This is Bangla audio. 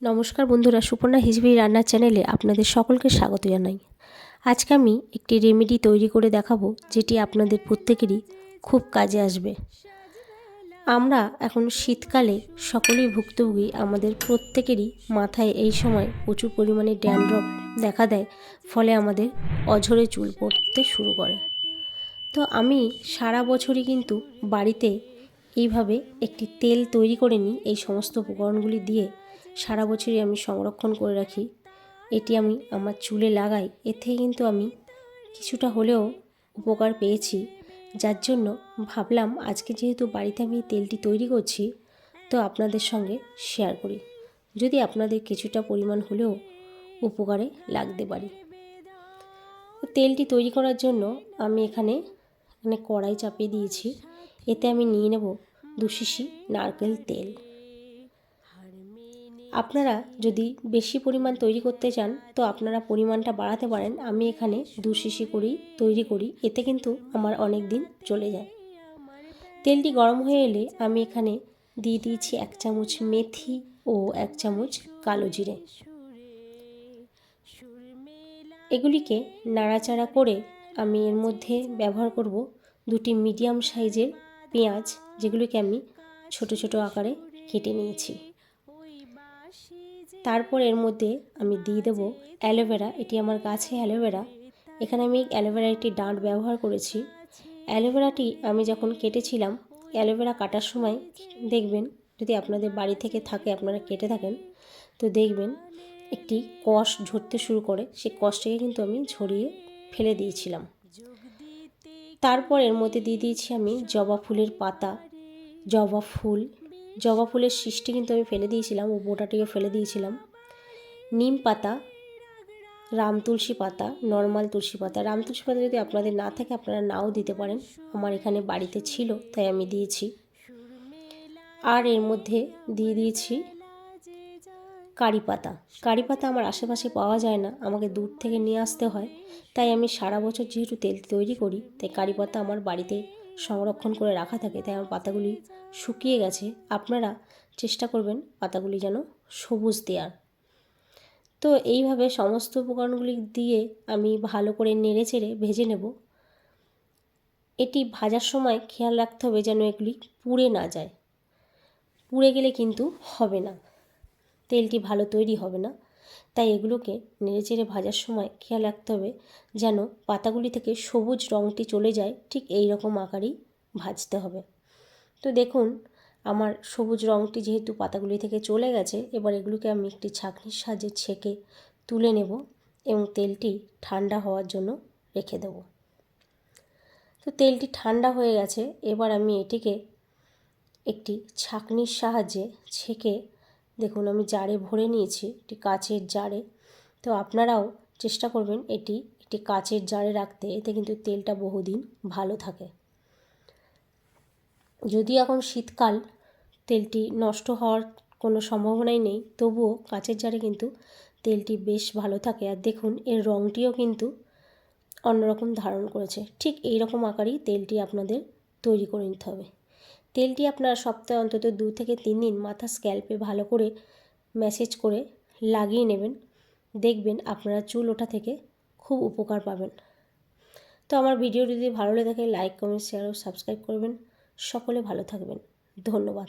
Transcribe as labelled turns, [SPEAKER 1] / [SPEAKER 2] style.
[SPEAKER 1] নমস্কার বন্ধুরা, সুপর্ণা হিজবি রান্নার চ্যানেলে আপনাদের সকলকে স্বাগত জানাই। আজকে আমি একটি রেমেডি তৈরি করে দেখাবো, যেটি আপনাদের প্রত্যেকেরই খুব কাজে আসবে। আমরা এখন শীতকালে সকলেই ভুক্তভোগী। আমাদের প্রত্যেকেরই মাথায় এই সময় প্রচুর পরিমাণে ড্যান্ড্রফ দেখা দেয়, ফলে আমাদের অঝরে চুল পড়তে শুরু করে। তো আমি সারা বছরই কিন্তু বাড়িতে এইভাবে একটি তেল তৈরি করে নিই। এই সমস্ত উপকরণগুলি দিয়ে সারা বছরই আমি সংরক্ষণ করে রাখি। এটি আমি আমার চুলে লাগাই। এতে কিন্তু আমি কিছুটা হলেও উপকার পেয়েছি, যার জন্য ভাবলাম আজকে যেহেতু বাড়িতে আমি তেলটি তৈরি করছি, তো আপনাদের সঙ্গে শেয়ার করি, যদি আপনাদের কিছুটা পরিমাণ হলেও উপকারে লাগতে পারি। তেলটি তৈরি করার জন্য আমি এখানে কড়াই চাপিয়ে দিয়েছি। এতে আমি নিয়ে নেব 2 শিশি নারকেল তেল। আপনারা যদি বেশি পরিমাণ তৈরি করতে চান তো আপনারা পরিমাণটা বাড়াতে পারেন। আমি এখানে 2 শিশি করেই তৈরি করি, এতে কিন্তু আমার অনেক দিন চলে যায়। তেলটি গরম হয়ে এলে আমি এখানে দিয়ে দিয়েছি 1 চামচ মেথি ও 1 চামচ কালো জিরে। এগুলিকে নাড়াচাড়া করে আমি এর মধ্যে ব্যবহার করব 2টি মিডিয়াম সাইজের পেঁয়াজ, যেগুলিকে আমি ছোট ছোট আকারে কেটে নিয়েছি। তারপর এর মধ্যে আমি দিয়ে দেবো অ্যালোভেরা। এটি আমার গাছে অ্যালোভেরা। এখানে আমি অ্যালোভেরার একটি ডাঁট ব্যবহার করেছি। অ্যালোভেরাটি আমি যখন কেটেছিলাম, অ্যালোভেরা কাটার সময় দেখবেন, যদি আপনাদের বাড়ি থেকে থাকে, আপনারা কেটে থাকেন, তো দেখবেন একটি কষ ঝরতে শুরু করে। সেই কষটাকে কিন্তু আমি ঝরিয়ে ফেলে দিয়েছিলাম। তারপর এর মধ্যে দিয়ে দিয়েছি আমি জবা ফুলের পাতা, জবা ফুলের শীষটি কিন্তু আমি ফেলে দিয়েছিলাম, ও বোটাটিও ফেলে দিয়েছিলাম। নিম পাতা, রাম তুলসী পাতা, নর্মাল তুলসী পাতা। রাম তুলসী পাতা যদি আপনাদের না থাকে আপনারা নাও দিতে পারেন, আমার এখানে বাড়িতে ছিল তাই আমি দিয়েছি। আর এর মধ্যে দিয়ে দিয়েছি কারি পাতা। কারি পাতা আমার আশেপাশে পাওয়া যায় না, আমাকে দূর থেকে নিয়ে আসতে হয়। তাই আমি সারা বছর যেহেতু তেল তৈরি করি, তাই কারি পাতা আমার বাড়িতে সংরক্ষণ করে রাখা থাকে। তাই আমার পাতাগুলি শুকিয়ে গেছে। আপনারা চেষ্টা করবেন পাতাগুলি যেন সবুজ দেওয়ার। তো এইভাবে সমস্ত উপকরণগুলি দিয়ে আমি ভালো করে নেড়ে চেড়ে ভেজে নেব। এটি ভাজার সময় খেয়াল রাখতে হবে যেন এগুলি পুড়ে না যায়। পুড়ে গেলে কিন্তু হবে না, তেলটি ভালো তৈরি হবে না। তাই এগুলোকে নেড়ে চেড়ে ভাজার সময় খেয়াল রাখতে হবে যেন পাতাগুলি থেকে সবুজ রঙটি চলে যায়। ঠিক এই রকম আকারেই ভাজতে হবে। তো দেখুন, আমার সবুজ রঙটি যেহেতু পাতাগুলি থেকে চলে গেছে, এবার এগুলোকে আমি একটি ছাঁকনির সাহায্যে ছেঁকে তুলে নেব এবং তেলটি ঠান্ডা হওয়ার জন্য রেখে দেব। তো তেলটি ঠান্ডা হয়ে গেছে। এবার আমি এটিকে একটি ছাঁকনির সাহায্যে ছেঁকে, দেখুন আমি জারে ভরে নিয়েছি, একটি কাচের জারে। তো আপনারাও চেষ্টা করবেন এটি একটি কাচের জারে রাখতে, এতে কিন্তু তেলটা বহুদিন ভালো থাকে। যদি এখন শীতকাল, তেলটি নষ্ট হওয়ার কোনো সম্ভাবনাই নেই, তবুও কাচের জারে কিন্তু তেলটি বেশ ভালো থাকে। আর দেখুন এর রঙটিও কিন্তু অন্যরকম ধারণ করেছে। ঠিক এই রকম আকারেই তেলটি আপনাদের তৈরি করে নিতে হবে। তেলটি আপনারা সপ্তাহে অন্তত 2 থেকে 3 দিন মাথা স্ক্যাল্পে ভালো করে ম্যাসেজ করে লাগিয়ে নেবেন। দেখবেন আপনারা চুল ওঠা থেকে খুব উপকার পাবেন। তো আমার ভিডিও যদি ভালো লেগে থাকে লাইক, কমেন্ট, শেয়ার ও সাবস্ক্রাইব করবেন। সকলে ভালো থাকবেন। ধন্যবাদ।